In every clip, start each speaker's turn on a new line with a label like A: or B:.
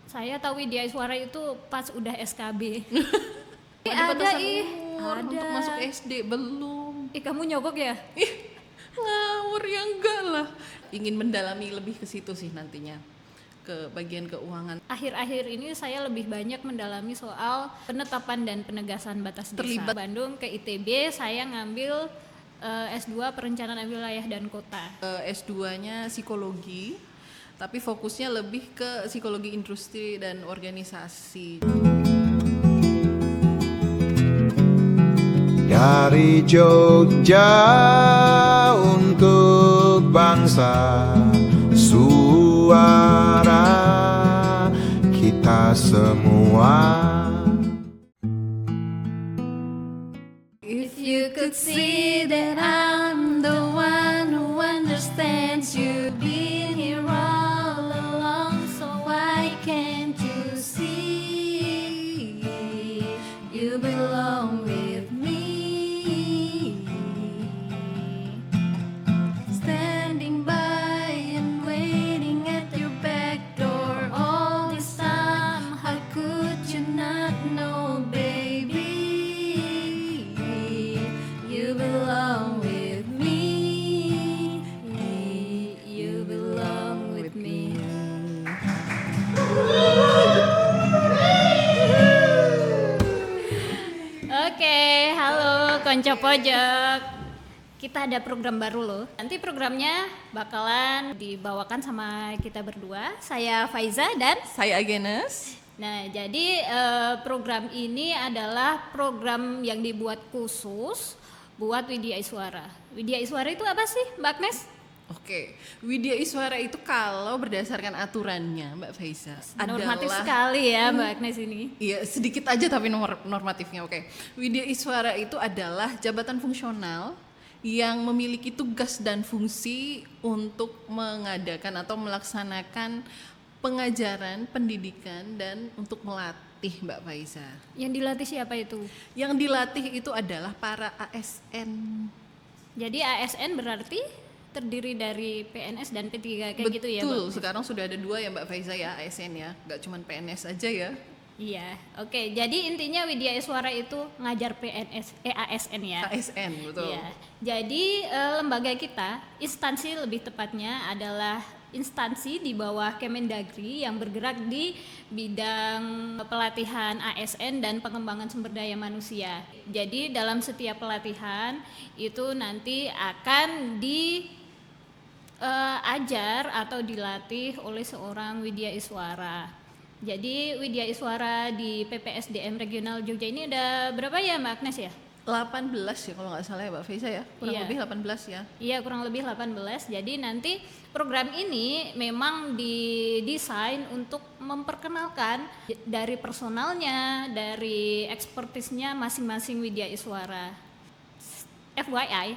A: Saya tahu Widya Iswara itu pas udah SKB.
B: Ada
A: Ada
B: batasan
A: ih,
B: umur
A: ada.
B: untuk masuk SD belum?
A: Kamu nyogok ya?
B: Ngawur ya enggak lah. Ingin mendalami lebih ke situ sih nantinya, ke bagian keuangan.
A: Akhir-akhir ini saya lebih banyak mendalami soal penetapan dan penegasan batas desa.
B: Terlibat.
A: Bandung ke ITB saya ngambil S2 Perencanaan Wilayah dan Kota.
B: S2-nya psikologi, tapi fokusnya lebih ke psikologi industri dan organisasi.
C: Dari Jogja untuk bangsa, suara kita semua.
A: If you could see that I'm the one who understands you, been here all along, so why can't you see you belong with me? Standing by and waiting at your back door all this time, how could you not know, baby? You belong with me. You belong with me. Oke, halo konco pojok. Kita ada program baru loh. Nanti programnya bakalan dibawakan sama kita berdua. Saya Faiza dan
B: Saya Agenes.
A: nah, jadi program ini adalah program yang dibuat khusus buat Widya Iswara. Widya Iswara itu apa sih, Mbak Agnes?
B: Oke, Widya Iswara itu kalau berdasarkan aturannya, Mbak Faiza,
A: Normatif
B: adalah
A: sekali ya Mbak Agnes ini.
B: Iya, sedikit aja tapi normatifnya. Oke. Widya Iswara itu adalah jabatan fungsional yang memiliki tugas dan fungsi untuk mengadakan atau melaksanakan pengajaran, pendidikan, dan untuk melatih, Mbak Faiza.
A: Yang dilatih siapa itu?
B: Yang dilatih itu adalah para ASN.
A: Jadi ASN berarti terdiri dari PNS dan P3 kayak gitu ya,
B: Betul,
A: Mbak?
B: sekarang sudah ada 2 ya Mbak Faiza ya, ASN ya, nggak cuma PNS aja ya.
A: Iya, oke. Jadi intinya Widya Iswara itu ngajar ASN ya.
B: ASN, betul.
A: Iya. Jadi lembaga kita, instansi lebih tepatnya adalah instansi di bawah Kemendagri yang bergerak di bidang pelatihan ASN dan pengembangan sumber daya manusia. Jadi dalam setiap pelatihan itu nanti akan ajar atau dilatih oleh seorang Widya Iswara. Jadi Widya Iswara di PPSDM Regional Jogja ini ada berapa ya Mbak Agnes ya?
B: 18 ya kalau nggak salah ya Mbak Faiza ya, kurang
A: Iya.
B: lebih 18 ya.
A: Iya, kurang lebih 18. Jadi nanti program ini memang didesain untuk memperkenalkan dari personalnya, dari ekspertisnya masing-masing Widya Iswara. FYI,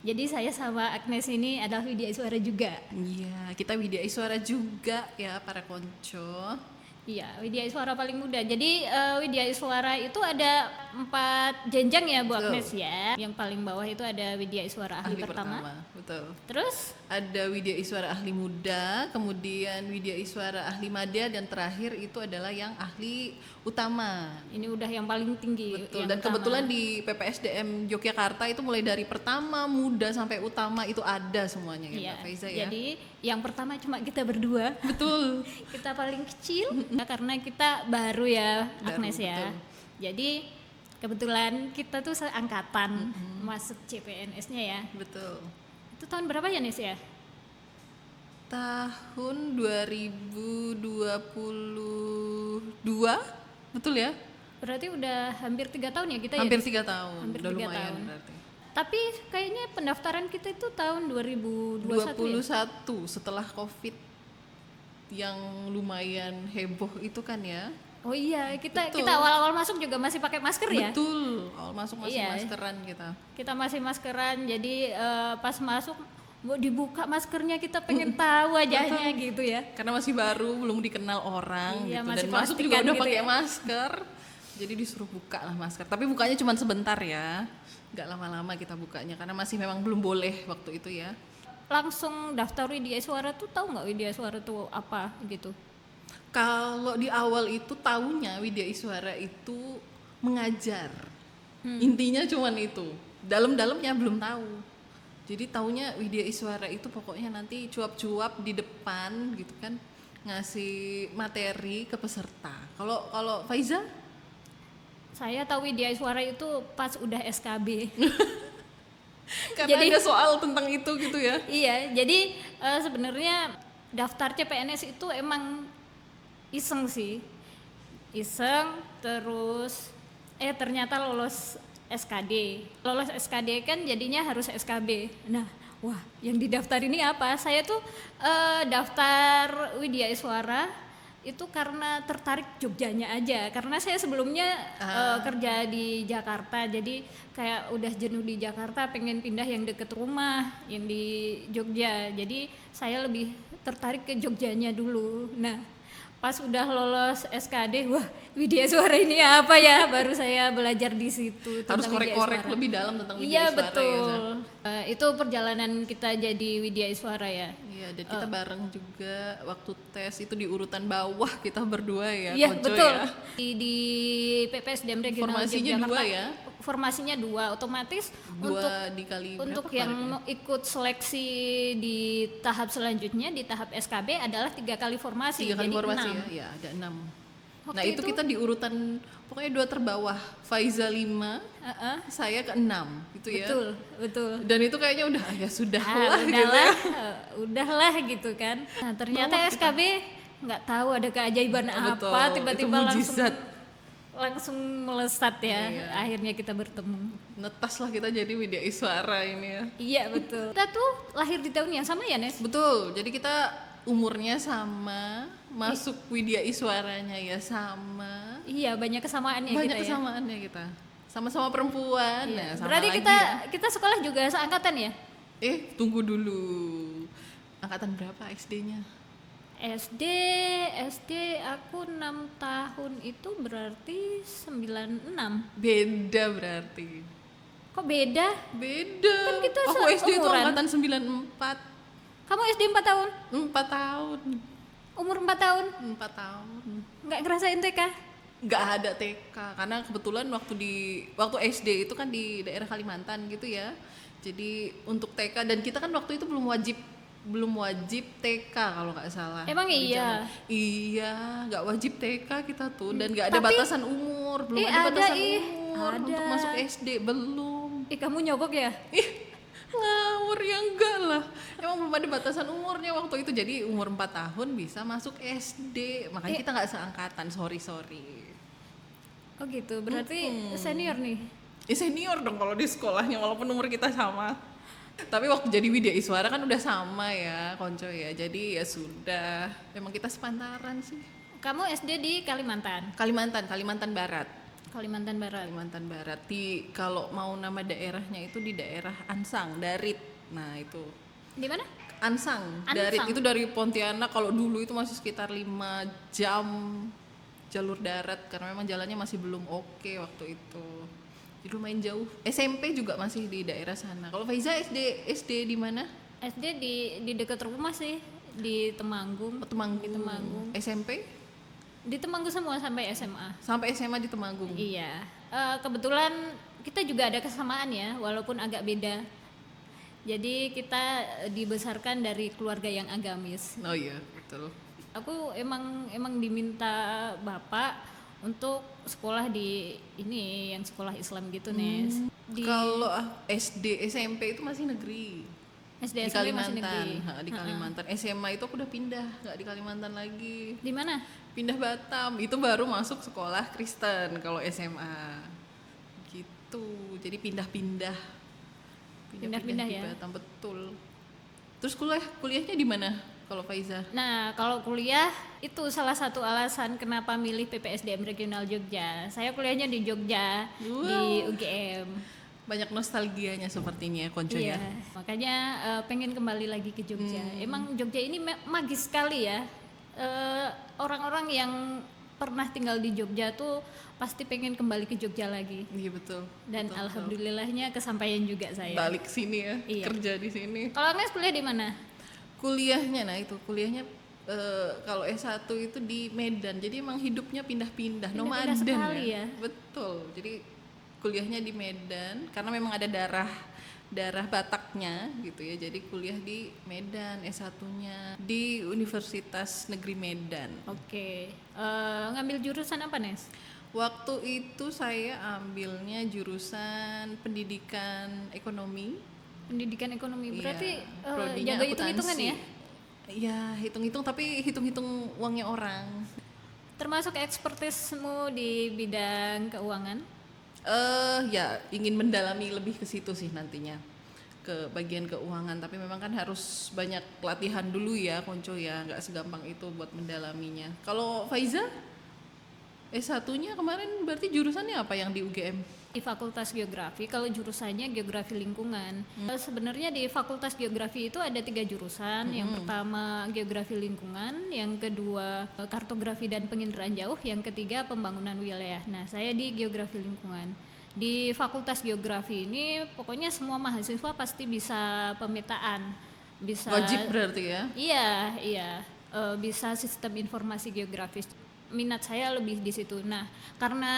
A: jadi saya sama Agnes ini adalah Widya Iswara juga.
B: Iya, kita Widya Iswara juga ya para konco.
A: Iya, Widya Iswara paling muda. Jadi Widya Iswara itu ada 4 jenjang ya Bu Agnes ya. Yang paling bawah itu ada Widya Iswara ahli pertama.
B: Betul.
A: Terus
B: Ada Widya Iswara ahli muda, kemudian Widya Iswara ahli madya, dan terakhir itu adalah yang ahli utama.
A: ini udah yang paling tinggi.
B: Betul.
A: yang
B: Dan
A: utama.
B: kebetulan di PPSDM Yogyakarta itu mulai dari pertama, muda sampai utama itu ada semuanya ya
A: Iya,
B: Mbak Faiza ya.
A: jadi yang pertama cuma kita berdua.
B: Betul.
A: Kita paling kecil karena kita baru ya
B: Baru,
A: Agnes ya.
B: betul.
A: Jadi kebetulan kita tuh seangkatan masuk CPNS-nya ya.
B: Betul.
A: Itu tahun berapa ya Nes ya?
B: Tahun 2022, betul ya?
A: Berarti udah hampir 3 tahun ya kita
B: Hampir
A: ya?
B: 3 tahun,
A: Hampir
B: udah
A: 3
B: lumayan
A: tahun.
B: berarti.
A: Tapi kayaknya pendaftaran kita itu tahun 2021
B: 21
A: ya?
B: setelah COVID yang lumayan heboh itu kan ya.
A: Oh iya, kita
B: Betul.
A: awal-awal masuk juga masih pakai masker ya?
B: Betul, awal masuk masih
A: Iya.
B: maskeran kita.
A: Kita masih maskeran, jadi pas masuk mau dibuka maskernya kita pengen tahu wajahnya gitu ya.
B: Karena masih baru, belum dikenal orang
A: Iya,
B: gitu,
A: masih
B: dan masuk juga
A: plastikan
B: udah
A: gitu
B: pakai
A: ya.
B: masker. Jadi disuruh buka lah masker. Tapi bukanya cuma sebentar ya. Nggak lama-lama kita bukanya karena masih memang belum boleh waktu itu ya.
A: Langsung daftar Widya Iswara tuh tahu nggak Widya Iswara tuh apa gitu?
B: Kalau di awal itu taunya Widya Iswara itu mengajar. Intinya cuman itu. Dalam-dalamnya belum tahu. Jadi taunya Widya Iswara itu pokoknya nanti cuap-cuap di depan gitu kan, ngasih materi ke peserta. Kalau Faiza?
A: Saya tahu Widya Iswara itu pas udah SKB.
B: Karena
A: Jadi-
B: ada soal tentang itu gitu ya.
A: Iya, jadi sebenarnya daftar CPNS itu emang iseng sih, iseng terus ternyata lolos SKD kan jadinya harus SKB. Nah, wah yang didaftar ini apa? Saya tuh daftar Widya Iswara itu karena tertarik Jogjanya aja, karena saya sebelumnya kerja di Jakarta, jadi kayak udah jenuh di Jakarta, pengen pindah yang deket rumah, yang di Jogja, jadi saya lebih tertarik ke Jogjanya dulu. Nah pas udah lolos SKD, wah Widya Iswara ini apa ya, baru saya belajar di situ
B: Harus
A: tentang Widya
B: korek-korek
A: Iswara.
B: lebih dalam tentang Widya
A: Iya
B: Iswara
A: betul.
B: ya. Zah?
A: Itu perjalanan kita jadi Widya Iswara ya.
B: Iya, dan kita bareng juga waktu tes itu di urutan bawah kita berdua ya,
A: Iya
B: Koco
A: betul.
B: ya.
A: Di PPSDM Regional
B: Formasinya
A: Yogyakarta,
B: dua ya?
A: Formasinya 2, otomatis
B: Dua dikali
A: untuk
B: berapa
A: yang
B: kemarin ya?
A: mau ikut seleksi di tahap selanjutnya, di tahap SKB adalah 3 kali formasi,
B: 3 kali
A: jadi
B: formasi
A: 6.
B: ya? Iya, ada 6.
A: Waktu
B: Nah itu kita di urutan pokoknya 2 terbawah, Faiza 5, saya ke 6 gitu ya.
A: Betul.
B: Dan itu kayaknya udah ya sudah
A: Ah,
B: lah gitu
A: udahlah,
B: ya.
A: udahlah gitu kan. Nah ternyata
B: Bawah
A: SKB nggak tahu ada keajaiban
B: Betul,
A: apa,
B: itu
A: tiba-tiba
B: mujizat.
A: langsung melesat ya.
B: Iya.
A: Akhirnya kita bertemu.
B: Netas lah kita jadi Widya Iswara ini ya.
A: Iya betul. Kita tuh lahir di tahun yang sama ya Nes?
B: Betul, jadi kita umurnya sama, masuk Widya Iswaranya ya sama.
A: Iya banyak kesamaannya
B: Banyak
A: kita ya.
B: kesamaannya kita. Sama-sama perempuan.
A: Iya.
B: Nah, sama
A: Berarti
B: lagi
A: kita
B: ya.
A: kita sekolah juga seangkatan ya?
B: Tunggu dulu. Angkatan berapa SD-nya?
A: SD aku 6 tahun itu berarti 96.
B: Beda berarti.
A: Kok beda?
B: Beda.
A: Kan kita
B: Aku SD itu
A: seumuran.
B: angkatan 94.
A: Kamu SD 4 tahun?
B: 4 tahun.
A: Umur 4 tahun?
B: 4 tahun.
A: Nggak ngerasain TK?
B: Nggak ada TK karena kebetulan waktu SD itu kan di daerah Kalimantan gitu ya. Jadi untuk TK dan kita kan waktu itu belum wajib TK kalau nggak salah.
A: Emang
B: Di
A: iya?
B: zaman- Iya, nggak wajib TK kita tuh dan nggak ada
A: Tapi-
B: batasan umur, belum ada
A: ada,
B: batasan
A: ih.
B: umur
A: Ada.
B: untuk masuk SD belum.
A: Kamu nyogok ya?
B: Ngawur ya enggak lah. Emang belum ada batasan umurnya waktu itu. Jadi umur 4 tahun bisa masuk SD. Makanya kita nggak seangkatan, sorry.
A: Oh gitu, berarti senior nih.
B: Senior dong kalau di sekolahnya walaupun umur kita sama. Tapi waktu jadi Widya Iswara kan udah sama ya, Konco ya. Jadi ya sudah. Memang kita sepantaran sih.
A: Kamu SD di Kalimantan
B: Kalimantan Barat.
A: Kalimantan Barat.
B: Kalimantan Barat. Kalau mau nama daerahnya itu di daerah Ansang, Darit. Nah, itu.
A: Di mana?
B: Ansang,
A: Ansang.
B: Darit itu dari Pontianak. Kalau dulu itu masih sekitar 5 jam jalur darat karena memang jalannya masih belum oke waktu itu. Jadi lumayan jauh. SMP juga masih di daerah sana. Kalau Faiza SD di mana?
A: SD di dekat rumah sih, di Temanggung.
B: Oh, Temanggung.
A: Di Temanggung.
B: SMP
A: Di Temanggung semua sampai SMA.
B: sampai SMA di Temanggung.
A: Iya. Kebetulan kita juga ada kesamaan ya, walaupun agak beda. Jadi kita dibesarkan dari keluarga yang agamis.
B: Oh iya, betul.
A: Aku emang diminta bapak untuk sekolah di ini yang sekolah Islam gitu Nes. Di
B: Kalau SD SMP itu masih negeri.
A: SD
B: Di
A: SMP masih
B: Kalimantan,
A: negeri.
B: di Kalimantan. SMA itu aku udah pindah, nggak di Kalimantan lagi.
A: Di mana?
B: Pindah Batam, itu baru masuk sekolah Kristen kalau SMA. Gitu. Jadi pindah-pindah.
A: Pindah-pindah
B: di
A: ya.
B: Batam, betul. Terus kuliahnya di mana kalau Faiza?
A: Nah, kalau kuliah itu salah satu alasan kenapa milih PPSDM Regional Jogja. Saya kuliahnya di Jogja, di UGM.
B: Banyak nostalgianya sepertinya ya, Konco
A: Iya,
B: ya.
A: makanya pengen kembali lagi ke Jogja. Emang Jogja ini magis sekali ya. Orang-orang yang pernah tinggal di Jogja tuh pasti pengen kembali ke Jogja lagi.
B: Iya betul.
A: Dan
B: Betul,
A: alhamdulillahnya kesampaian juga saya.
B: balik sini ya,
A: Iya.
B: kerja di sini.
A: Kalau Agnes kuliah di mana?
B: Kuliahnya, nah itu kuliahnya Kalau S1 itu di Medan, jadi emang hidupnya pindah-pindah,
A: Pindah-pindah
B: nomaden
A: sekali ya.
B: Betul. Jadi kuliahnya di Medan karena memang ada darah Bataknya gitu ya. Jadi kuliah di Medan, S1-nya di Universitas Negeri Medan.
A: Oke. Ngambil jurusan apa, Nes?
B: Waktu itu saya ambilnya jurusan pendidikan ekonomi.
A: Pendidikan ekonomi. Berarti
B: Iya, prodinya
A: jago hitung-hitungan
B: akuntansi.
A: ya?
B: Iya, hitung-hitung tapi hitung-hitung uangnya orang.
A: Termasuk ekspertismu di bidang keuangan?
B: Ya ingin mendalami lebih ke situ sih nantinya, ke bagian keuangan, tapi memang kan harus banyak latihan dulu ya Konco ya, nggak segampang itu buat mendalaminya. Kalau Faiza S1-nya kemarin berarti jurusannya apa yang di UGM?
A: Di Fakultas Geografi, kalau jurusannya Geografi Lingkungan. Sebenarnya di Fakultas Geografi itu ada 3 jurusan. Yang pertama Geografi Lingkungan, yang kedua Kartografi dan Penginderaan Jauh, yang ketiga Pembangunan Wilayah. Nah, saya di Geografi Lingkungan. Di Fakultas Geografi ini pokoknya semua mahasiswa pasti bisa pemetaan, bisa
B: Wajib berarti ya?
A: Iya. Bisa sistem informasi geografis. Minat saya lebih di situ. Nah, karena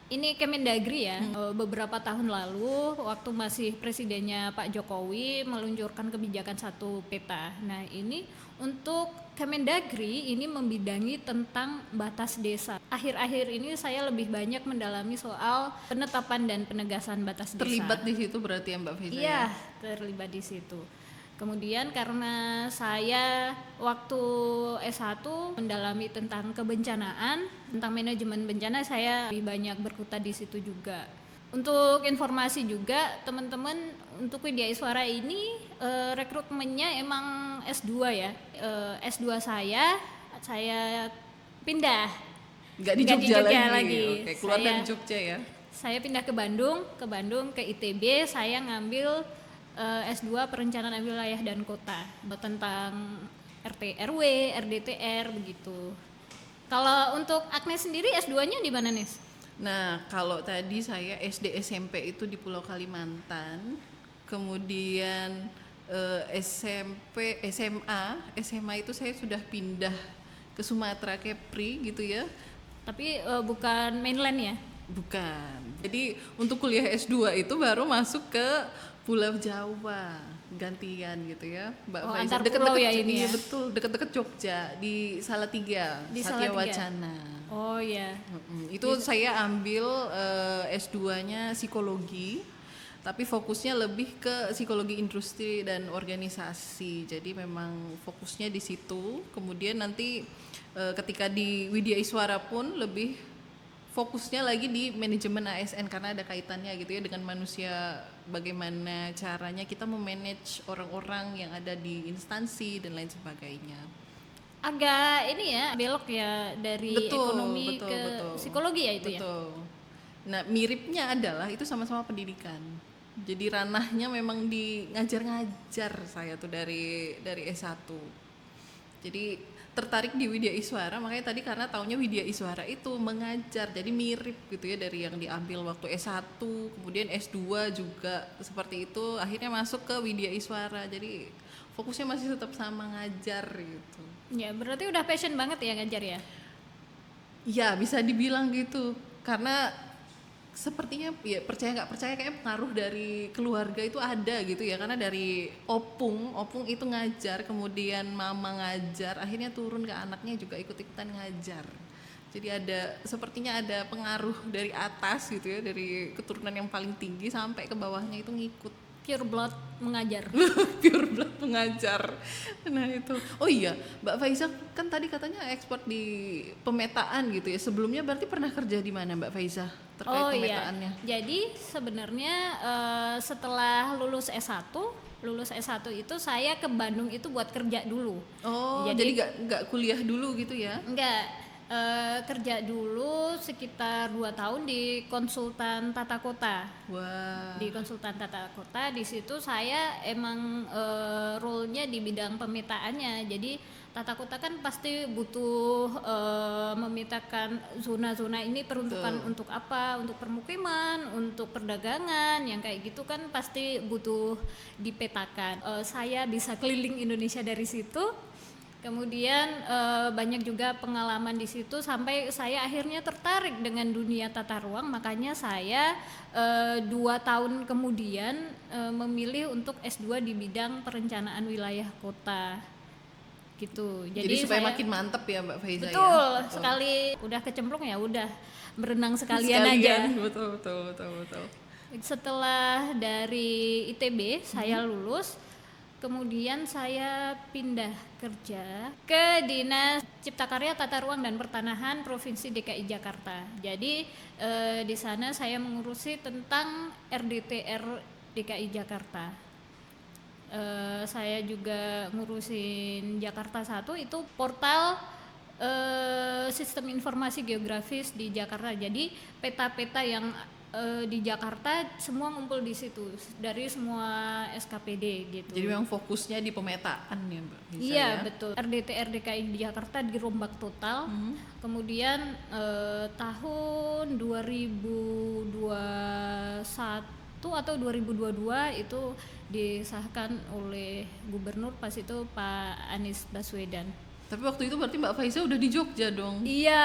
A: ini Kemendagri ya, beberapa tahun lalu waktu masih presidennya Pak Jokowi meluncurkan kebijakan satu peta. Nah, ini untuk Kemendagri ini membidangi tentang batas desa. Akhir-akhir ini saya lebih banyak mendalami soal penetapan dan penegasan batas desa.
B: Terlibat di situ berarti ya Mbak Faiza?
A: Iya, terlibat di situ. Kemudian karena saya waktu S1 mendalami tentang kebencanaan, tentang manajemen bencana, saya lebih banyak berkutat di situ juga. Untuk informasi juga teman-teman, untuk Widya Iswara ini rekrutmennya emang S2 ya. S2 saya pindah.
B: Nggak di
A: Nggak
B: Jogja, lagi. Oke, keluar dari
A: Saya-
B: Jogja ya.
A: Saya pindah ke Bandung ke ITB. Saya ngambil S2 Perencanaan Wilayah dan Kota tentang RT RW, RDTR begitu. Kalau untuk Agnes sendiri S2-nya di mana, Nis?
B: Nah, kalau tadi saya SD SMP itu di Pulau Kalimantan, kemudian SMP, SMA itu saya sudah pindah ke Sumatera, Kepri gitu ya.
A: Tapi bukan mainland ya?
B: Bukan. Jadi untuk kuliah S2 itu baru masuk ke Pulau Jawa, gantian gitu ya, Mbak
A: Oh,
B: Faiza.
A: antar pulau ya ini
B: iya,
A: ya?
B: betul, dekat-dekat Jogja di Salatiga,
A: Di
B: Satya
A: Salatiga.
B: Wacana.
A: Oh ya.
B: Itu saya ambil S2-nya psikologi, tapi fokusnya lebih ke psikologi industri dan organisasi. Jadi memang fokusnya di situ. Kemudian nanti ketika di Widya Iswara pun lebih fokusnya lagi di manajemen ASN karena ada kaitannya gitu ya dengan manusia, bagaimana caranya kita memanage orang-orang yang ada di instansi dan lain sebagainya.
A: Agak ini ya, belok ya dari ekonomi ke psikologi ya itu ya?
B: Betul. Nah, miripnya adalah itu sama-sama pendidikan. Jadi ranahnya memang di ngajar-ngajar saya tuh dari S1. Jadi tertarik di Widya Iswara, makanya tadi karena taunya Widya Iswara itu mengajar, jadi mirip gitu ya dari yang diambil waktu S1, kemudian S2 juga seperti itu, akhirnya masuk ke Widya Iswara. Jadi fokusnya masih tetap sama ngajar gitu.
A: Ya, berarti udah passion banget ya ngajar ya?
B: Ya bisa dibilang gitu, karena sepertinya ya percaya nggak percaya kayak pengaruh dari keluarga itu ada gitu ya, karena dari opung itu ngajar, kemudian mama ngajar, akhirnya turun ke anaknya juga ikut-ikutan ngajar. Jadi sepertinya ada pengaruh dari atas gitu ya, dari keturunan yang paling tinggi sampai ke bawahnya itu ngikut.
A: Pure blood mengajar.
B: Pure blood mengajar. Nah itu. Oh iya, Mbak Faiza kan tadi katanya ekspor di pemetaan gitu ya. Sebelumnya berarti pernah kerja di mana Mbak Faiza terkait pemetaannya?
A: Iya. Jadi sebenarnya setelah lulus S1 itu saya ke Bandung itu buat kerja dulu.
B: Oh, jadi nggak kuliah dulu gitu ya?
A: Enggak, kerja dulu sekitar 2 tahun di konsultan tata kota.
B: Wah.
A: Di konsultan tata kota, di situ saya emang role-nya di bidang pemetaannya. Jadi tata kota kan pasti butuh memetakan zona-zona ini peruntukan untuk apa, untuk permukiman, untuk perdagangan, yang kayak gitu kan pasti butuh dipetakan. Saya bisa keliling Indonesia dari situ. Kemudian banyak juga pengalaman di situ sampai saya akhirnya tertarik dengan dunia tata ruang, makanya saya 2 tahun kemudian memilih untuk S2 di bidang perencanaan wilayah kota gitu.
B: Jadi supaya
A: saya,
B: makin mantep ya Mbak Faiza ya.
A: betul, sekali udah kecemplung ya udah berenang sekalian aja.
B: Betul.
A: Setelah dari ITB saya lulus, kemudian saya pindah kerja ke Dinas Cipta Karya Tata Ruang dan Pertanahan Provinsi DKI Jakarta. Jadi di sana saya mengurusi tentang RDTR DKI Jakarta. Saya juga ngurusin Jakarta 1, itu portal sistem informasi geografis di Jakarta. Jadi peta-peta yang di Jakarta semua ngumpul di situ dari semua SKPD gitu.
B: Jadi memang fokusnya di pemetaan ya Mbak Faiza.
A: Iya
B: ya?
A: betul. RDTR DKI di Jakarta dirombak total. Kemudian tahun 2021 atau 2022 itu disahkan oleh gubernur pas itu Pak Anies Baswedan.
B: Tapi waktu itu berarti Mbak Faiza udah di Jogja dong.
A: Iya,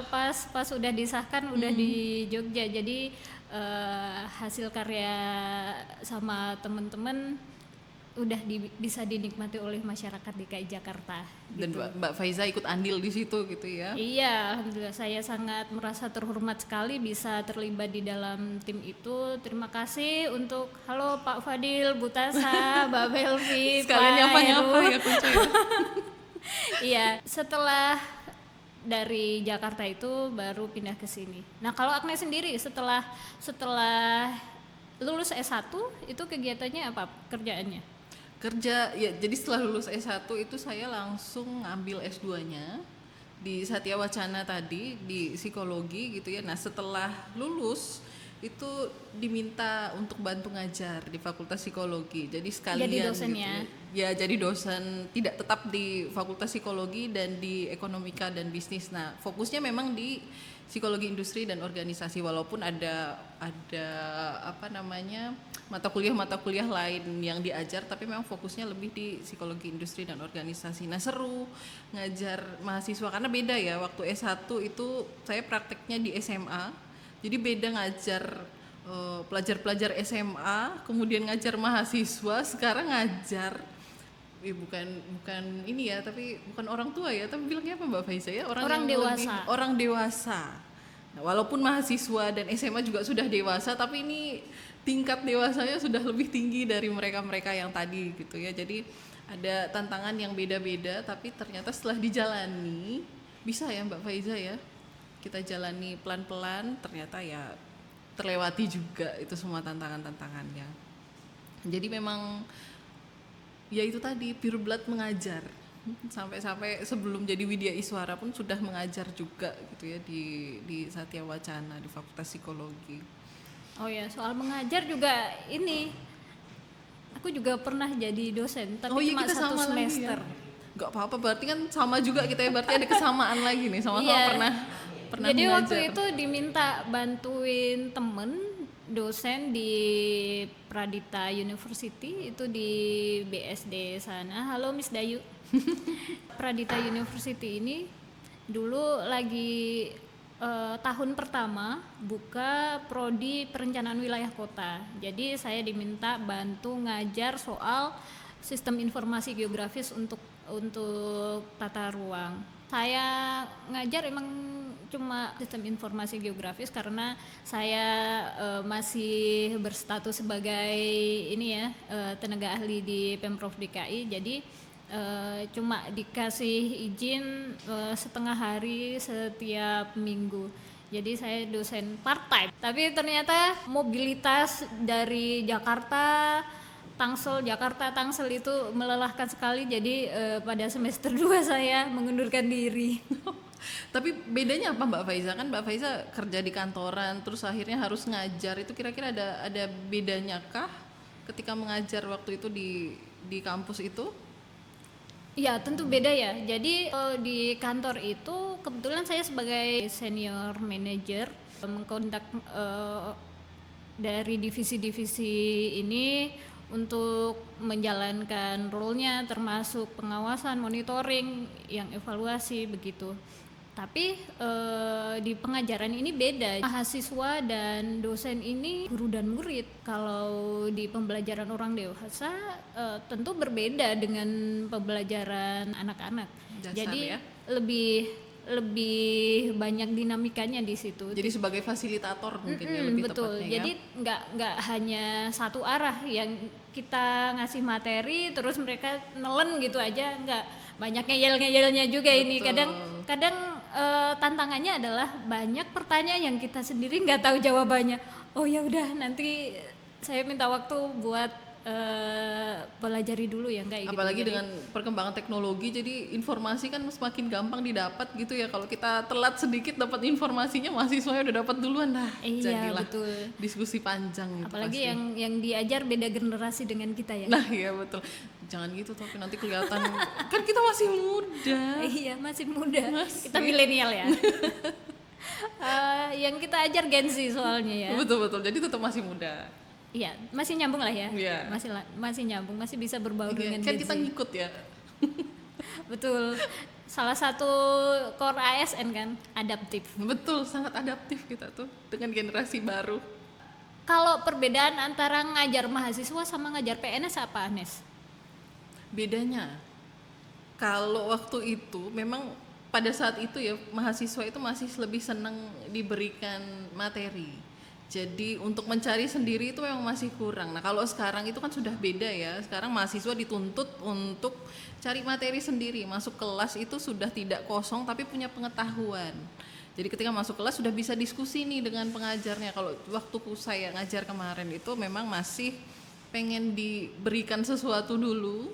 A: pas udah disahkan udah di Jogja. Jadi hasil karya sama teman-teman udah bisa dinikmati oleh masyarakat DKI Jakarta.
B: Dan
A: Gitu.
B: Mbak Faiza ikut andil di situ gitu ya.
A: Iya, alhamdulillah saya sangat merasa terhormat sekali bisa terlibat di dalam tim itu. Terima kasih untuk halo Pak Fadil, Bu Tasa, Mbak Belvi,
B: Sekalian
A: Pak
B: nyapa-nyapa
A: Heru.
B: ya Kunco ya.
A: Iya, setelah dari Jakarta itu baru pindah ke sini. Nah, kalau Agnes sendiri setelah lulus S1 itu kegiatannya apa kerjaannya?
B: Kerja ya, jadi setelah lulus S1 itu saya langsung ngambil S2-nya di Satya Wacana tadi di psikologi gitu ya. Nah, setelah lulus itu diminta untuk bantu ngajar di Fakultas Psikologi. Jadi sekalian
A: Jadi dosen
B: gitu
A: ya?
B: Ya, jadi dosen tidak tetap di Fakultas Psikologi dan di Ekonomika dan Bisnis. Nah, fokusnya memang di psikologi industri dan organisasi, walaupun ada apa namanya mata kuliah lain yang diajar, tapi memang fokusnya lebih di psikologi industri dan organisasi. Nah, seru ngajar mahasiswa karena beda ya, waktu S1 itu saya prakteknya di SMA, jadi beda ngajar pelajar-pelajar SMA, kemudian ngajar mahasiswa, sekarang ngajar bukan ini ya, tapi bukan orang tua ya, tapi bilangnya apa Mbak Faiza ya,
A: Orang
B: yang
A: dewasa.
B: lebih orang dewasa. Nah, walaupun mahasiswa dan SMA juga sudah dewasa, tapi ini tingkat dewasanya sudah lebih tinggi dari mereka-mereka yang tadi gitu ya. Jadi ada tantangan yang beda-beda, tapi ternyata setelah dijalani bisa ya Mbak Faiza ya, kita jalani pelan-pelan, ternyata ya terlewati juga itu semua tantangan-tantangannya. Jadi memang ya itu tadi, pure blood mengajar, sampai sebelum jadi Widya Iswara pun sudah mengajar juga gitu ya di Satya Wacana di Fakultas Psikologi.
A: Oh ya, soal mengajar juga ini aku juga pernah jadi dosen, tapi
B: iya,
A: cuma
B: kita
A: 1
B: sama
A: semester.
B: lagi ya. Gak apa-apa, berarti kan sama juga kita ya, berarti ada kesamaan lagi nih, sama-sama
A: Iya.
B: pernah
A: Jadi
B: mengajar.
A: waktu itu diminta bantuin temen dosen di Pradita University, itu di BSD sana. Halo Miss Dayu. Pradita University ini dulu lagi tahun pertama buka prodi perencanaan wilayah kota. Jadi saya diminta bantu ngajar soal sistem informasi geografis untuk tata ruang. Saya ngajar emang cuma sistem informasi geografis karena saya masih berstatus sebagai ini ya tenaga ahli di Pemprov DKI. Jadi cuma dikasih izin setengah hari setiap minggu. Jadi saya dosen part time. Tapi ternyata mobilitas dari Jakarta Tangsel itu melelahkan sekali. Jadi pada semester 2 saya mengundurkan diri.
B: Tapi bedanya apa Mbak Faiza? Kan Mbak Faiza kerja di kantoran terus akhirnya harus ngajar, itu kira-kira ada bedanya kah ketika mengajar waktu itu di kampus itu?
A: Ya tentu beda ya. Jadi di kantor itu kebetulan saya sebagai senior manager mengkontak dari divisi-divisi ini untuk menjalankan role-nya, termasuk pengawasan, monitoring, yang evaluasi begitu. Tapi di pengajaran ini beda, mahasiswa dan dosen ini guru dan murid. Kalau di pembelajaran orang dewasa tentu berbeda dengan pembelajaran anak-anak.
B: Dasar,
A: jadi
B: ya?
A: lebih banyak dinamikanya di situ.
B: Jadi sebagai fasilitator mungkin ya lebih
A: betul.
B: tepatnya
A: Jadi
B: ya.
A: nggak hanya satu arah yang kita ngasih materi terus mereka nelen gitu aja, nggak, banyak ngeyel-ngeyelnya juga.
B: Betul.
A: Ini kadang tantangannya adalah banyak pertanyaan yang kita sendiri nggak tahu jawabannya. Oh ya udah, nanti saya minta waktu buat pelajari dulu ya, kayak gitu.
B: Apalagi dengan perkembangan teknologi, jadi informasi kan semakin gampang didapat gitu ya. Kalau kita telat sedikit dapat informasinya, mahasiswanya udah dapat duluan. Nah,
A: iya,
B: jadilah
A: betul.
B: Diskusi panjang gitu.
A: Apalagi
B: pasti.
A: yang diajar beda generasi dengan kita ya.
B: Nah iya betul, jangan gitu tapi nanti kelihatan kan kita masih muda.
A: Iya, masih muda. Kita milenial ya. Yang kita ajar Gen Z soalnya ya.
B: Betul, jadi tetap masih muda.
A: Iya, masih nyambung lah ya.
B: Iya.
A: Masih nyambung, masih bisa berbaur dengan
B: Kan
A: Gen
B: kita
A: Z.
B: ngikut ya.
A: Betul. Salah satu core ASN kan, adaptif.
B: Betul, sangat adaptif kita tuh dengan generasi baru.
A: Kalau perbedaan antara ngajar mahasiswa sama ngajar PNS apa, Anes?
B: Bedanya, kalau waktu itu memang pada saat itu ya mahasiswa itu masih lebih senang diberikan materi. Jadi untuk mencari sendiri itu memang masih kurang. Nah kalau sekarang itu kan sudah beda ya. Sekarang mahasiswa dituntut untuk cari materi sendiri. Masuk kelas itu sudah tidak kosong tapi punya pengetahuan. Jadi ketika masuk kelas sudah bisa diskusi nih dengan pengajarnya. Kalau waktu saya ngajar kemarin itu memang masih pengen diberikan sesuatu dulu,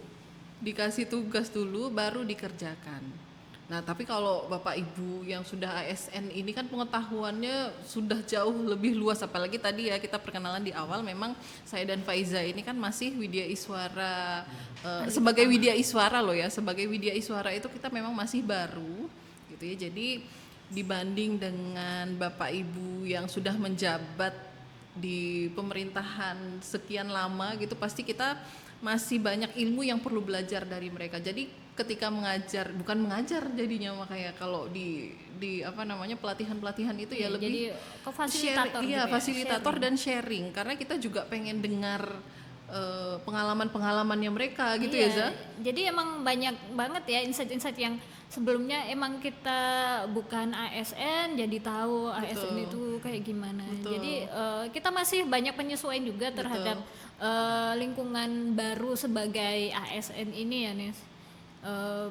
B: dikasih tugas dulu baru dikerjakan. Nah tapi kalau Bapak Ibu yang sudah ASN ini kan pengetahuannya sudah jauh lebih luas, apalagi tadi ya kita perkenalan di awal, memang saya dan Faiza ini kan masih Widya Iswara, sebagai Widya Iswara loh ya, sebagai Widya Iswara itu kita memang masih baru gitu ya. Jadi dibanding dengan Bapak Ibu yang sudah menjabat di pemerintahan sekian lama gitu, pasti kita masih banyak ilmu yang perlu belajar dari mereka. Jadi ketika mengajar, bukan mengajar jadinya, makanya kalau di apa namanya pelatihan itu ya lebih
A: jadi fasilitator
B: share,
A: gitu
B: iya,
A: ya,
B: fasilitator
A: sharing.
B: dan sharing, karena kita juga pengen dengar pengalaman-pengalamannya mereka gitu
A: Iya,
B: ya Za.
A: jadi emang banyak banget ya insight-insight yang sebelumnya emang kita bukan ASN jadi tahu ASN itu kayak gimana.
B: Betul.
A: Jadi kita masih banyak penyesuaian juga terhadap lingkungan baru sebagai ASN ini ya Nis.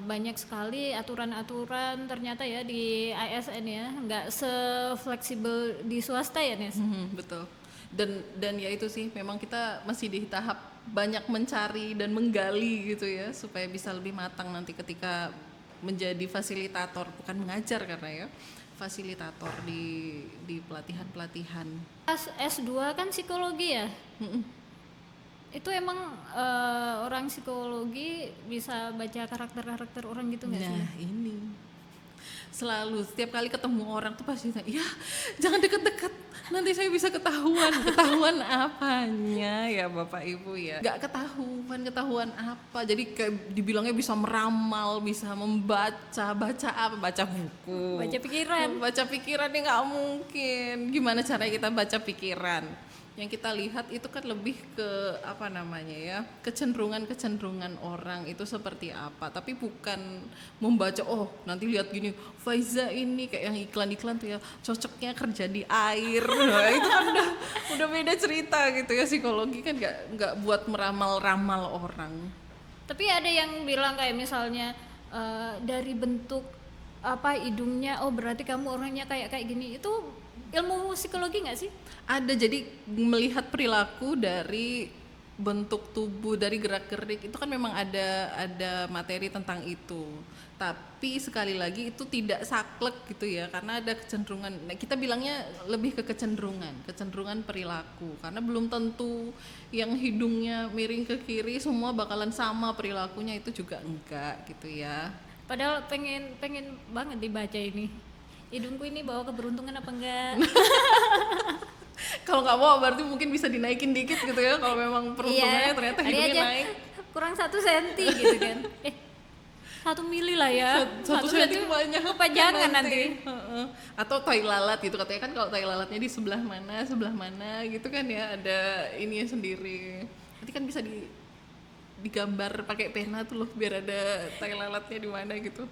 A: Banyak sekali aturan-aturan ternyata ya di ASN ya, nggak se-fleksibel di swasta ya Nis.
B: Betul. Dan ya itu sih, memang kita masih di tahap banyak mencari dan menggali gitu ya, supaya bisa lebih matang nanti ketika menjadi fasilitator, bukan mengajar karena ya fasilitator di pelatihan-pelatihan.
A: S2 kan psikologi ya. Itu emang orang psikologi bisa baca karakter-karakter orang gitu nggak sih?
B: Nah ini selalu setiap kali ketemu orang tuh pasti ya jangan deket-deket, nanti saya bisa ketahuan apanya ya Bapak Ibu ya, nggak ketahuan apa, jadi kayak dibilangnya bisa meramal, bisa baca apa, baca buku, baca pikiran ya nggak mungkin. Gimana caranya kita baca pikiran? Yang kita lihat itu kan lebih ke apa namanya ya, kecenderungan orang itu seperti apa, tapi bukan membaca oh nanti lihat gini Faiza ini kayak yang iklan-iklan tuh ya cocoknya kerja di air. Nah, itu kan udah beda cerita gitu ya. Psikologi kan nggak buat meramal-ramal orang.
A: Tapi ada yang bilang kayak misalnya dari bentuk apa hidungnya, oh berarti kamu orangnya kayak gini. Itu ilmu psikologi nggak sih?
B: Ada, jadi melihat perilaku dari bentuk tubuh, dari gerak-gerik itu kan memang ada materi tentang itu. Tapi sekali lagi itu tidak saklek gitu ya, karena ada kecenderungan. Nah, kita bilangnya lebih ke kecenderungan perilaku, karena belum tentu yang hidungnya miring ke kiri semua bakalan sama perilakunya, itu juga enggak gitu ya.
A: Padahal pengen banget dibaca ini. Hidungku ini bawa keberuntungan apa enggak?
B: Kalau nggak mau berarti mungkin bisa dinaikin dikit gitu ya, kalau memang peruntungannya ternyata
A: kali
B: hidungnya
A: aja
B: naik.
A: kurang 1 senti gitu kan. 1 mili lah ya.
B: Satu senti banyak
A: kepanjangan nanti.
B: Heeh. Atau tai lalat gitu, katanya kan kalau tai lalatnya di sebelah mana gitu kan ya, ada ininya sendiri. Nanti kan bisa digambar pakai pena tuh loh, biar ada tai lalatnya di mana gitu.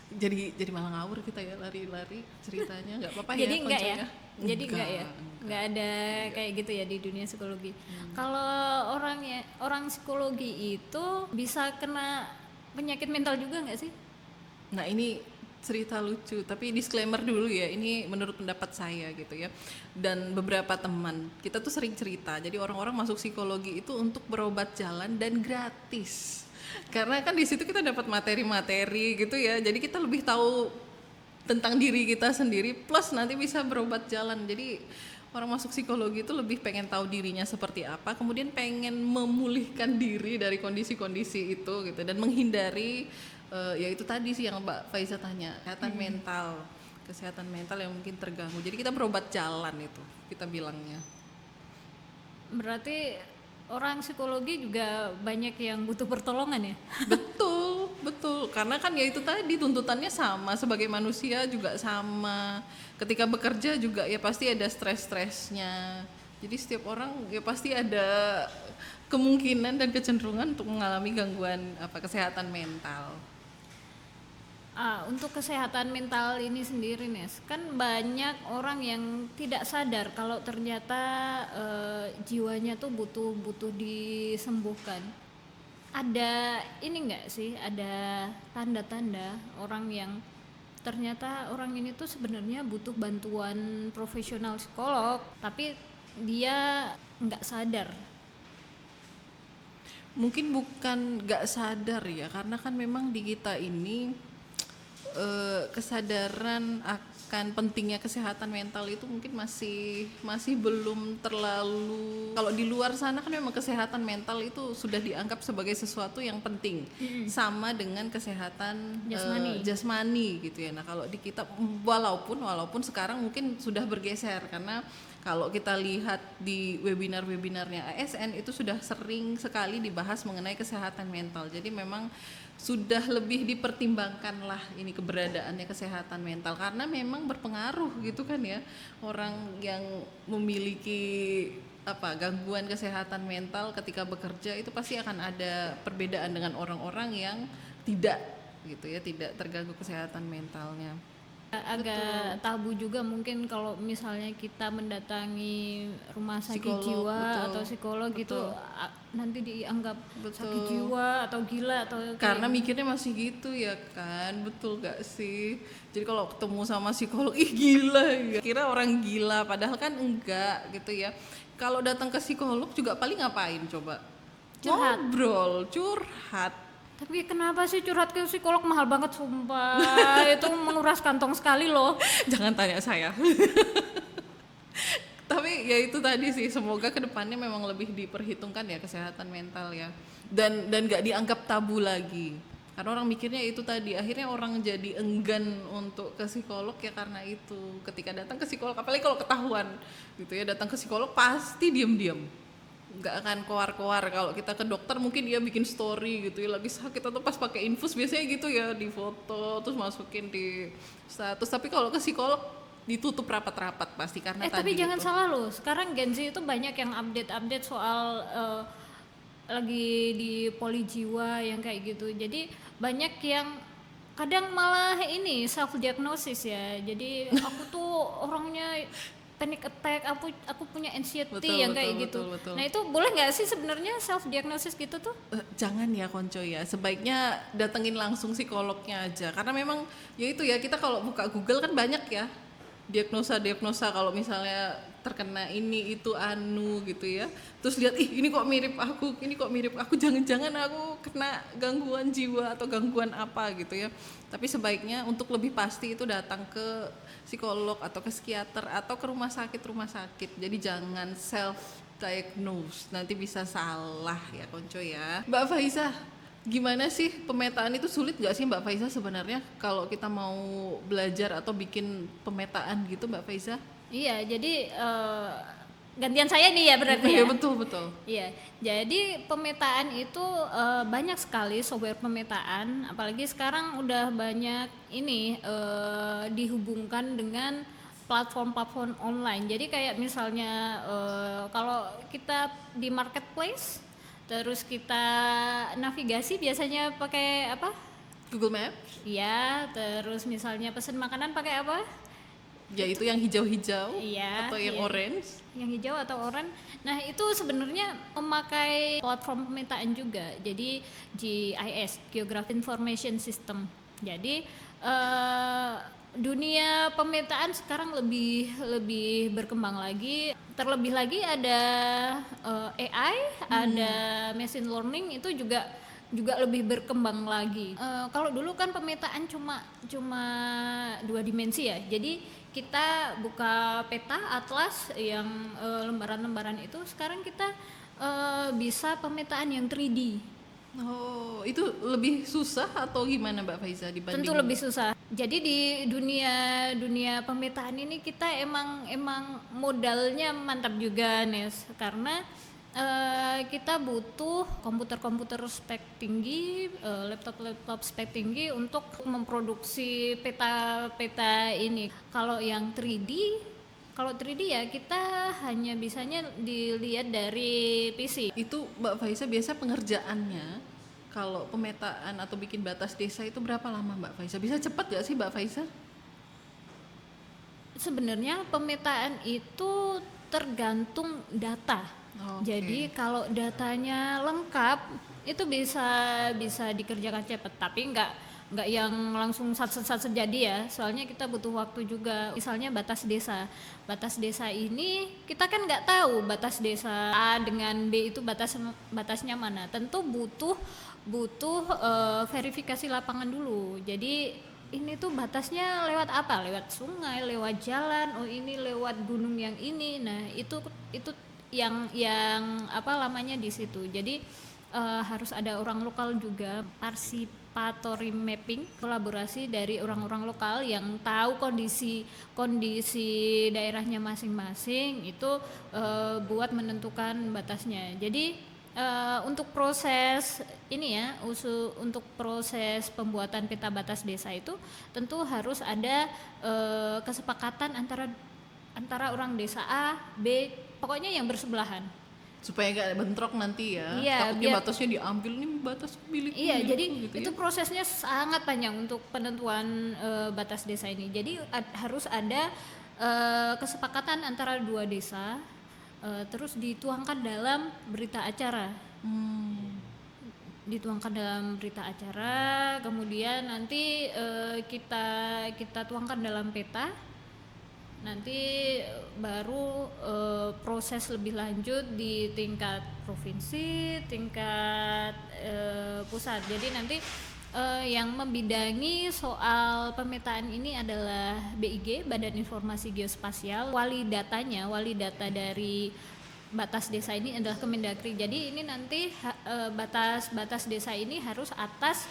B: Jadi malah ngawur kita ya, lari-lari ceritanya. Nggak apa-apa ya.
A: Jadi enggak ya.
B: konconya.
A: Jadi enggak ya. Enggak ada kayak gitu ya di dunia psikologi. Kalau orang psikologi itu bisa kena penyakit mental juga nggak sih?
B: Nah ini cerita lucu, tapi disclaimer dulu ya, ini menurut pendapat saya gitu ya. Dan beberapa teman kita tuh sering cerita, jadi orang-orang masuk psikologi itu untuk berobat jalan dan gratis. Karena kan di situ kita dapat materi-materi gitu ya, jadi kita lebih tahu tentang diri kita sendiri, plus nanti bisa berobat jalan. Jadi orang masuk psikologi itu lebih pengen tahu dirinya seperti apa, kemudian pengen memulihkan diri dari kondisi-kondisi itu gitu, dan menghindari ya itu tadi sih yang Mbak Faiza tanya, kesehatan mental yang mungkin terganggu. Jadi kita berobat jalan itu kita bilangnya.
A: Berarti orang psikologi juga banyak yang butuh pertolongan ya?
B: Betul, karena kan ya itu tadi tuntutannya sama, sebagai manusia juga sama. Ketika bekerja juga ya pasti ada stres-stresnya. Jadi setiap orang ya pasti ada kemungkinan dan kecenderungan untuk mengalami gangguan kesehatan mental.
A: Untuk kesehatan mental ini sendiri Nes, kan banyak orang yang tidak sadar kalau ternyata jiwanya tuh butuh disembuhkan. Ada ini enggak sih, ada tanda-tanda orang yang ternyata orang ini tuh sebenarnya butuh bantuan profesional psikolog, tapi dia nggak sadar?
B: Mungkin bukan nggak sadar ya, karena kan memang di kita ini kesadaran akan pentingnya kesehatan mental itu mungkin masih belum terlalu. Kalau di luar sana kan memang kesehatan mental itu sudah dianggap sebagai sesuatu yang penting, sama dengan kesehatan jasmani gitu ya. Nah kalau di kita walaupun sekarang mungkin sudah bergeser, karena kalau kita lihat di webinar-webinarnya ASN itu sudah sering sekali dibahas mengenai kesehatan mental. Jadi memang sudah lebih dipertimbangkan lah ini keberadaannya kesehatan mental, karena memang berpengaruh gitu kan ya, orang yang memiliki gangguan kesehatan mental ketika bekerja itu pasti akan ada perbedaan dengan orang-orang yang tidak gitu ya, tidak terganggu kesehatan mentalnya.
A: Agak tabu juga mungkin kalau misalnya kita mendatangi rumah sakit
B: Psikolog,
A: jiwa
B: betul,
A: atau psikolog
B: betul.
A: gitu nanti dianggap
B: Betul.
A: sakit jiwa atau gila atau
B: Karena mikirnya masih gitu ya kan, betul gak sih? Jadi kalau ketemu sama psikolog, ih gila ya, kira orang gila, padahal kan enggak gitu ya. Kalau datang ke psikolog juga paling ngapain coba?
A: Curhat.
B: Ngobrol, curhat.
A: Tapi kenapa sih curhat ke psikolog mahal banget sumpah. Itu menguras kantong sekali loh.
B: Jangan tanya saya. Tapi ya itu tadi sih, semoga kedepannya memang lebih diperhitungkan ya kesehatan mental ya, dan nggak dianggap tabu lagi, karena orang mikirnya itu tadi, akhirnya orang jadi enggan untuk ke psikolog ya karena itu. Ketika datang ke psikolog, apalagi kalau ketahuan gitu ya datang ke psikolog, pasti diem-diem, nggak akan koar-koar. Kalau kita ke dokter mungkin dia bikin story gitu ya, lagi sakit atau pas pakai infus biasanya gitu ya, di foto terus masukin di status. Tapi kalau ke psikolog ditutup rapat-rapat pasti, karena tadi
A: Tapi jangan
B: itu.
A: salah loh, sekarang Gen Z itu banyak yang update soal lagi di poli jiwa yang kayak gitu. Jadi banyak yang kadang malah ini self diagnosis ya. Jadi aku tuh orangnya panic attack, aku punya anxiety
B: Betul,
A: yang kayak
B: betul,
A: gitu.
B: betul.
A: Nah itu boleh nggak sih sebenarnya self diagnosis gitu tuh?
B: Jangan ya konco ya, sebaiknya datengin langsung psikolognya aja, karena memang ya itu ya, kita kalau buka Google kan banyak ya diagnosa kalau misalnya terkena ini itu gitu ya, terus lihat ini kok mirip aku, jangan-jangan aku kena gangguan jiwa atau gangguan apa gitu ya. Tapi sebaiknya untuk lebih pasti itu datang ke psikolog atau ke psikiater atau ke rumah sakit. Jadi jangan self diagnose, nanti bisa salah ya konco ya. Mbak Faiza, gimana sih pemetaan itu, sulit gak sih Mbak Faiza sebenarnya kalau kita mau belajar atau bikin pemetaan gitu Mbak Faiza?
A: Iya, jadi gantian saya nih ya berarti
B: Iya
A: ya.
B: betul.
A: Iya, jadi pemetaan itu banyak sekali software pemetaan, apalagi sekarang udah banyak ini dihubungkan dengan platform-platform online. Jadi kayak misalnya kalau kita di marketplace, terus kita navigasi biasanya pakai apa?
B: Google Maps,
A: Iya, terus misalnya pesen makanan pakai apa?
B: yaitu yang hijau-hijau
A: Iya,
B: atau yang
A: iya.
B: orange.
A: Yang hijau atau oranye. Nah, itu sebenarnya memakai platform pemetaan juga. Jadi GIS, Geographic Information System. Jadi dunia pemetaan sekarang lebih lebih berkembang lagi. Terlebih lagi ada AI, ada machine learning itu juga lebih berkembang lagi. Kalau dulu kan pemetaan cuma cuma 2 dimensi ya. Jadi kita buka peta atlas yang lembaran-lembaran itu, sekarang kita bisa pemetaan yang 3D.
B: Oh, itu lebih susah atau gimana Mbak Faiza dibanding?
A: Tentu lebih susah. Jadi di dunia pemetaan ini kita emang modalnya mantap juga, Nes, karena kita butuh komputer spek tinggi, laptop spek tinggi untuk memproduksi peta-peta ini. Kalau yang 3D, ya kita hanya bisanya dilihat dari PC.
B: Itu Mbak Faiza biasa pengerjaannya kalau pemetaan atau bikin batas desa itu berapa lama Mbak Faiza? Bisa cepat gak sih Mbak Faiza?
A: Sebenarnya pemetaan itu tergantung data.
B: Oke.
A: Jadi kalau datanya lengkap itu bisa dikerjakan cepat, tapi nggak yang langsung sat jadi ya. Soalnya kita butuh waktu juga. Misalnya batas desa. Batas desa ini kita kan nggak tahu batas desa A dengan B itu batasnya mana. Tentu butuh verifikasi lapangan dulu. Jadi ini tuh batasnya lewat apa? Lewat sungai, lewat jalan. Oh, ini lewat gunung yang ini. Nah, itu yang apa lamanya di situ. Jadi harus ada orang lokal juga, participatory mapping, kolaborasi dari orang-orang lokal yang tahu kondisi daerahnya masing-masing itu buat menentukan batasnya. Jadi untuk proses ini ya, untuk proses pembuatan peta batas desa itu tentu harus ada kesepakatan antara orang desa A, B, pokoknya yang bersebelahan.
B: Supaya nggak bentrok nanti ya.
A: Iya,
B: Takutnya batasnya diambil nih batas milikku.
A: Iya, jadi
B: gitu
A: itu
B: ya.
A: prosesnya sangat panjang untuk penentuan batas desa ini. Jadi harus ada kesepakatan antara 2 desa, terus dituangkan dalam berita acara. Dituangkan dalam berita acara, kemudian nanti kita tuangkan dalam peta. Nanti baru proses lebih lanjut di tingkat provinsi, tingkat pusat. Jadi nanti yang membidangi soal pemetaan ini adalah BIG, Badan Informasi Geospasial. Wali data dari batas desa ini adalah Kemendagri. Jadi ini nanti batas desa ini harus atas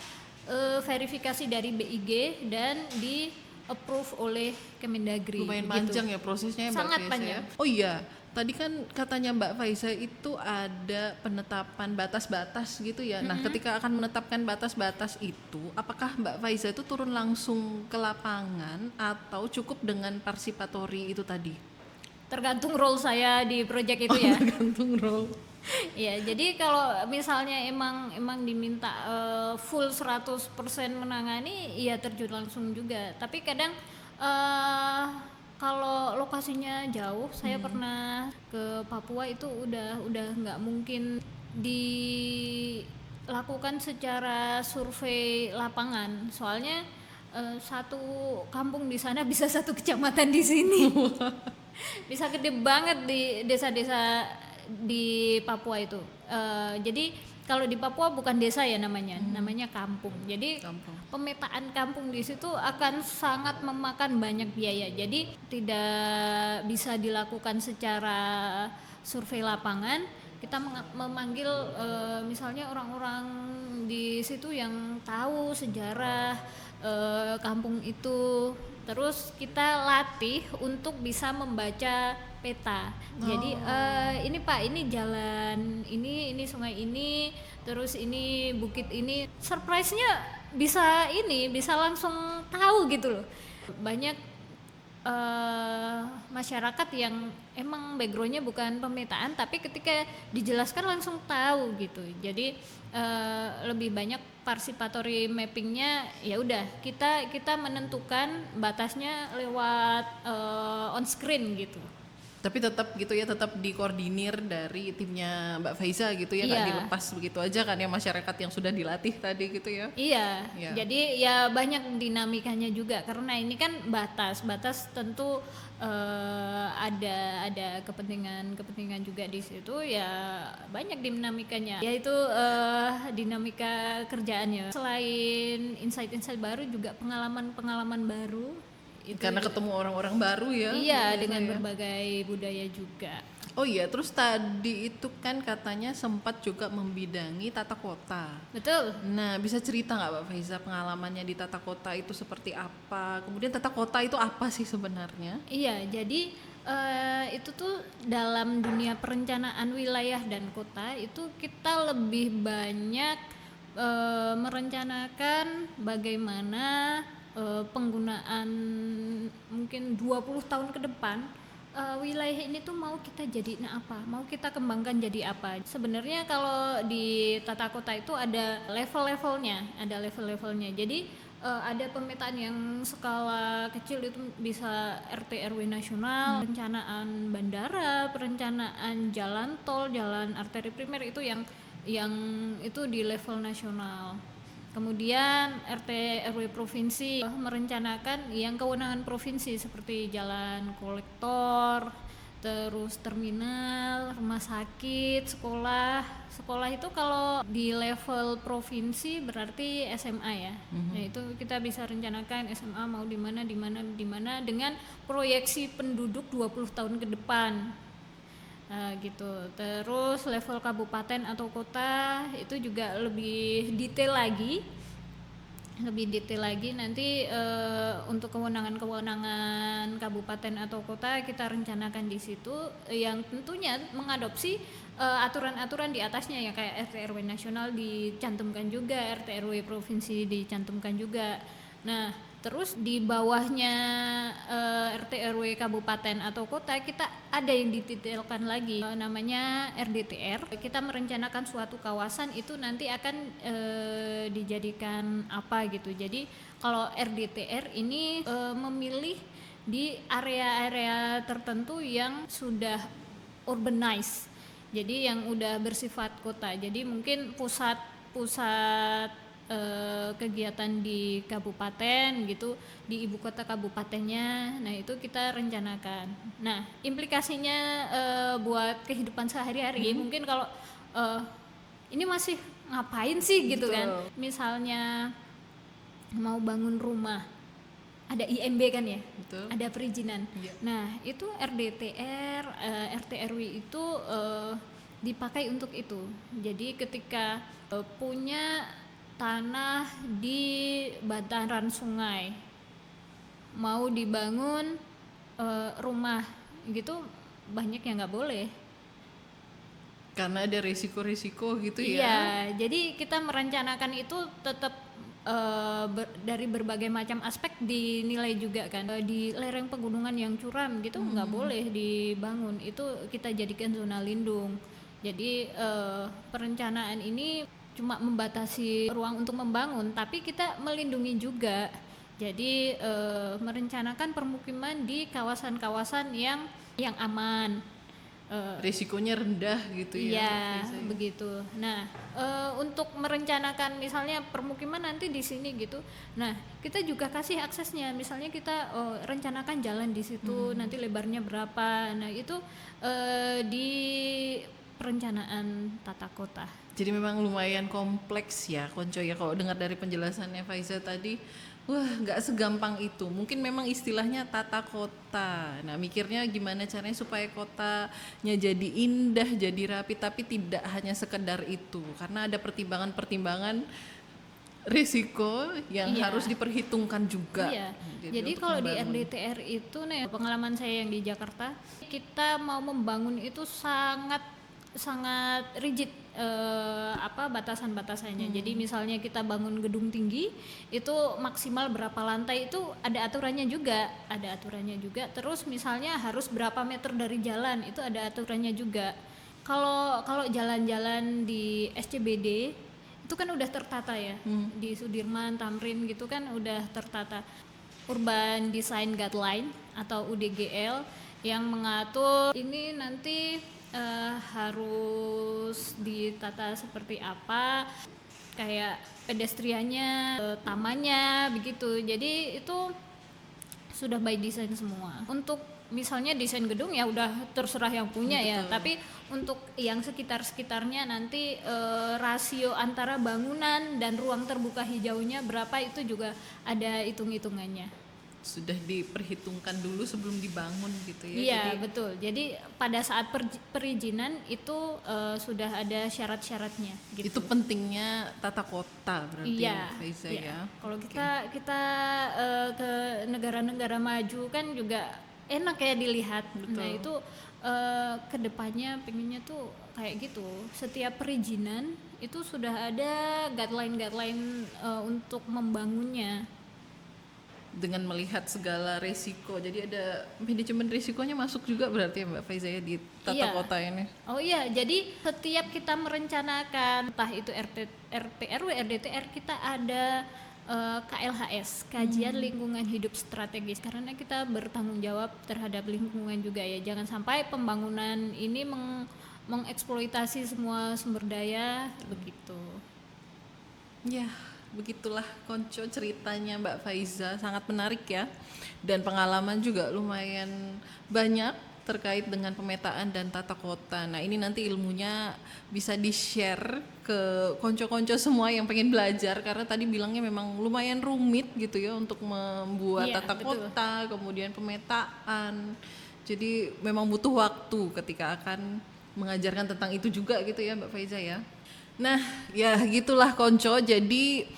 A: verifikasi dari BIG dan di approve oleh Kemendagri.
B: Lumayan
A: gitu.
B: panjang ya prosesnya ya Mbak
A: Sangat
B: Faiza
A: panjang.
B: ya. Oh iya, tadi kan katanya Mbak Faiza itu ada penetapan batas-batas gitu ya. Nah, ketika akan menetapkan batas-batas itu, apakah Mbak Faiza itu turun langsung ke lapangan atau cukup dengan participatory itu tadi?
A: Tergantung role saya di project itu ya.
B: Tergantung role.
A: Iya, jadi kalau misalnya emang diminta full 100% menangani, ya terjun langsung juga. Tapi kadang kalau lokasinya jauh, saya pernah ke Papua itu udah nggak mungkin dilakukan secara survei lapangan. Soalnya satu kampung di sana bisa satu kecamatan di sini. Bisa gede banget di desa-desa di Papua itu. Jadi kalau di Papua bukan desa ya namanya kampung. Jadi
B: Kampung.
A: pemetaan kampung di situ akan sangat memakan banyak biaya. Jadi tidak bisa dilakukan secara survei lapangan. Kita memanggil misalnya orang-orang di situ yang tahu sejarah kampung itu Terus kita latih untuk bisa membaca peta. Jadi ini Pak, ini jalan ini sungai ini, terus ini bukit ini. Surprise-nya bisa langsung tahu gitu loh. Banyak masyarakat yang emang backgroundnya bukan pemetaan, tapi ketika dijelaskan langsung tahu gitu. Jadi lebih banyak participatory mappingnya. Ya udah, kita menentukan batasnya lewat on screen gitu.
B: Tapi tetap gitu ya, tetap dikoordinir dari timnya Mbak Faiza gitu ya, nggak
A: Iya.
B: dilepas begitu aja kan ya, masyarakat yang sudah dilatih tadi gitu ya.
A: Iya,
B: Iya.
A: jadi ya banyak dinamikanya juga karena ini kan batas tentu ada kepentingan juga di situ, ya banyak dinamikanya, yaitu dinamika kerjaannya. Selain insight baru juga pengalaman baru. Itu
B: Karena ketemu orang-orang baru ya.
A: iya,
B: biasa
A: dengan
B: ya.
A: berbagai budaya juga.
B: Oh iya, terus tadi itu kan katanya sempat juga membidangi tata kota.
A: Betul.
B: Nah, bisa cerita nggak Mbak Faiza pengalamannya di tata kota itu seperti apa? Kemudian tata kota itu apa sih sebenarnya?
A: Iya, jadi itu tuh dalam dunia perencanaan wilayah dan kota itu kita lebih banyak merencanakan bagaimana penggunaan mungkin 20 tahun ke depan wilayah ini tuh mau kita jadiin apa, mau kita kembangkan jadi apa. Sebenarnya kalau di tata kota itu ada level-levelnya. Jadi ada pemetaan yang skala kecil itu bisa RT RW nasional, perencanaan bandara, perencanaan jalan tol, jalan arteri primer itu yang itu di level nasional. Kemudian RT RW provinsi merencanakan yang kewenangan provinsi seperti jalan kolektor, terus terminal, rumah sakit, sekolah itu kalau di level provinsi berarti SMA ya. Nah, itu kita bisa rencanakan SMA mau di mana dengan proyeksi penduduk 20 tahun ke depan. Nah, gitu. Terus level kabupaten atau kota itu juga lebih detail lagi nanti untuk kewenangan kabupaten atau kota kita rencanakan di situ yang tentunya mengadopsi aturan-aturan di atasnya ya, kayak RT RW nasional dicantumkan juga, RT RW provinsi dicantumkan juga. Nah, terus di bawahnya RT RW kabupaten atau kota kita ada yang didetailkan lagi, namanya RDTR. Kita merencanakan suatu kawasan itu nanti akan dijadikan apa gitu. Jadi kalau RDTR ini memilih di area-area tertentu yang sudah urbanized. Jadi yang udah bersifat kota. Jadi mungkin pusat kegiatan di kabupaten gitu, di ibu kota kabupatennya. Nah, itu kita rencanakan. Nah, implikasinya buat kehidupan sehari-hari mungkin kalau ini masih ngapain sih gitu kan. Misalnya mau bangun rumah, ada IMB kan ya.
B: Betul.
A: Ada perizinan.
B: Iya.
A: Nah, itu RDTR, RT RW itu dipakai untuk itu. Jadi ketika punya tanah di bantaran sungai mau dibangun rumah gitu, banyak yang nggak boleh
B: Karena ada risiko-risiko gitu ya.
A: iya, jadi kita merencanakan itu tetap dari berbagai macam aspek dinilai juga kan. Di lereng pegunungan yang curam gitu nggak boleh dibangun, itu kita jadikan zona lindung. Jadi perencanaan ini cuma membatasi ruang untuk membangun, tapi kita melindungi juga. Jadi merencanakan permukiman di kawasan-kawasan yang aman.
B: Risikonya rendah gitu ya.
A: Iya,
B: Mbak Faiza ya.
A: begitu. Nah, untuk merencanakan misalnya permukiman nanti di sini gitu. Nah, kita juga kasih aksesnya. Misalnya kita rencanakan jalan di situ, nanti lebarnya berapa. Nah, itu di perencanaan tata kota.
B: Jadi memang lumayan kompleks ya Konco ya, kalau dengar dari penjelasannya Faiza tadi. Wah, nggak segampang itu. Mungkin memang istilahnya tata kota. Nah, mikirnya gimana caranya supaya kotanya jadi indah, jadi rapi, tapi tidak hanya sekedar itu. Karena ada pertimbangan-pertimbangan risiko yang
A: Iya.
B: harus diperhitungkan juga.
A: Iya. Jadi
B: untuk
A: kalau di
B: membangun.
A: RDTR itu nih pengalaman saya yang di Jakarta, kita mau membangun itu sangat rigid batasan-batasannya. Jadi misalnya kita bangun gedung tinggi itu maksimal berapa lantai itu ada aturannya juga. Terus misalnya harus berapa meter dari jalan itu ada aturannya juga. Kalau jalan-jalan di SCBD itu kan udah tertata ya. Di Sudirman, Tamrin gitu kan udah tertata. Urban Design Guideline atau UDGL yang mengatur ini nanti harus ditata seperti apa, kayak pedestriannya, tamannya begitu. Jadi itu sudah by design semua. Untuk misalnya desain gedung ya udah terserah yang punya ya, tapi untuk yang sekitarnya nanti rasio antara bangunan dan ruang terbuka hijaunya berapa itu juga ada hitung-hitungannya.
B: Sudah diperhitungkan dulu sebelum dibangun gitu ya.
A: Iya,
B: Jadi
A: betul. Jadi pada saat perizinan itu sudah ada syarat-syaratnya gitu.
B: itu pentingnya tata kota berarti
A: Iya,
B: Faiza
A: iya.
B: ya.
A: Kalau kita ke negara-negara maju kan juga enak ya dilihat.
B: Betul.
A: Nah itu kedepannya pengennya tuh kayak gitu. Setiap perizinan itu sudah ada guideline untuk membangunnya.
B: Dengan melihat segala resiko, jadi ada manajemen risikonya masuk juga berarti ya Mbak Faiza ya di tata
A: Iya.
B: kota ini.
A: Oh iya, jadi setiap kita merencanakan entah itu RT RW, RDTR kita ada KLHS, Kajian Lingkungan Hidup Strategis, karena kita bertanggung jawab terhadap lingkungan juga ya. Jangan sampai pembangunan ini mengeksploitasi semua sumber daya begitu.
B: Ya, begitulah konco ceritanya Mbak Faiza, sangat menarik ya. Dan pengalaman juga lumayan banyak terkait dengan pemetaan dan tata kota. Nah, ini nanti ilmunya bisa di-share ke konco-konco semua yang pengen belajar, karena tadi bilangnya memang lumayan rumit gitu ya untuk membuat
A: Iya,
B: tata
A: betul.
B: kota, kemudian pemetaan. Jadi memang butuh waktu ketika akan mengajarkan tentang itu juga gitu ya Mbak Faiza ya. Nah, ya gitulah konco. Jadi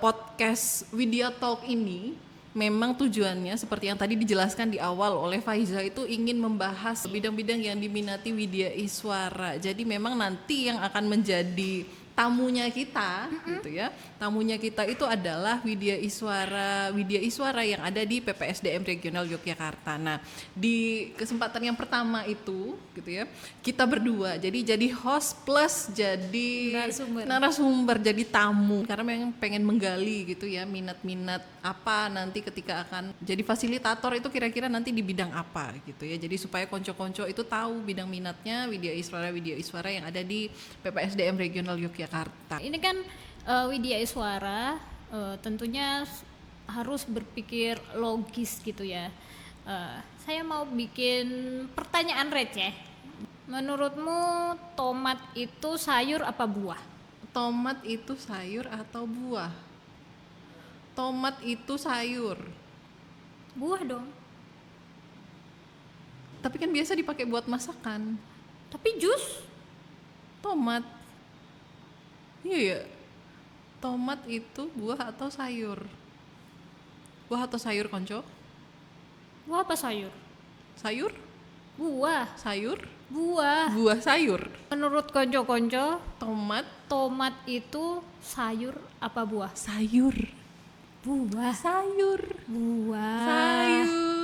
B: podcast Widya Talk ini memang tujuannya seperti yang tadi dijelaskan di awal oleh Faiza, itu ingin membahas bidang-bidang yang diminati Widya Iswara. Jadi memang nanti yang akan menjadi tamunya kita gitu ya. Tamunya kita itu adalah Widya Iswara yang ada di PPSDM Regional Yogyakarta. Nah, di kesempatan yang pertama itu gitu ya, kita berdua jadi host plus jadi narasumber, jadi tamu, karena memang pengen menggali gitu ya minat-minat apa nanti ketika akan jadi fasilitator itu kira-kira nanti di bidang apa gitu ya. Jadi supaya konco-konco itu tahu bidang minatnya Widya Iswara yang ada di PPSDM Regional Yogyakarta.
A: Ini kan Widya Iswara tentunya harus berpikir logis gitu ya. Saya mau bikin pertanyaan receh. Menurutmu tomat itu sayur apa buah?
B: Tomat itu sayur atau buah? Tomat itu sayur.
A: Buah dong.
B: Tapi kan biasa dipakai buat masakan.
A: Tapi jus?
B: Tomat. Iya ya. Tomat itu buah atau sayur? Buah atau sayur konco?
A: Buah apa sayur?
B: Sayur?
A: Buah.
B: Sayur?
A: Buah.
B: Buah sayur.
A: Menurut konco-konco,
B: Tomat
A: tomat itu sayur apa buah?
B: sayur.
A: Buah.
B: Sayur.
A: Buah.
B: Sayur.